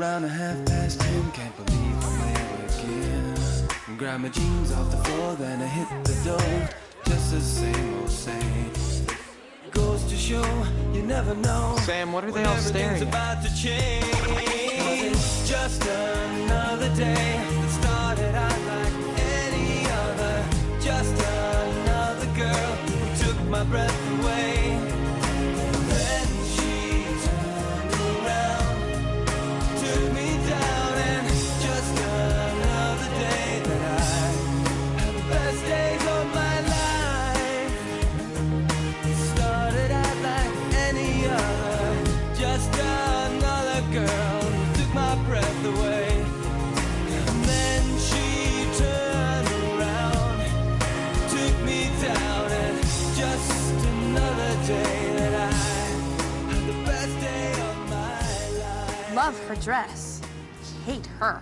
around 10:30, can't believe I'm there again. Grab my jeans off the floor, then I hit the door. Just the same old same. Goes to show you never know. Sam, what are they all staring at? About to change. It's just another day that started out like any other. Just another girl who took my breath away. Then she turned around, took me down, and just another day that I had the best days of my life. It started out like any other. Just another girl who took my breath away. And then she turned around, took me down, and just another day that I had the best day of my life. Love her dress. Hate her.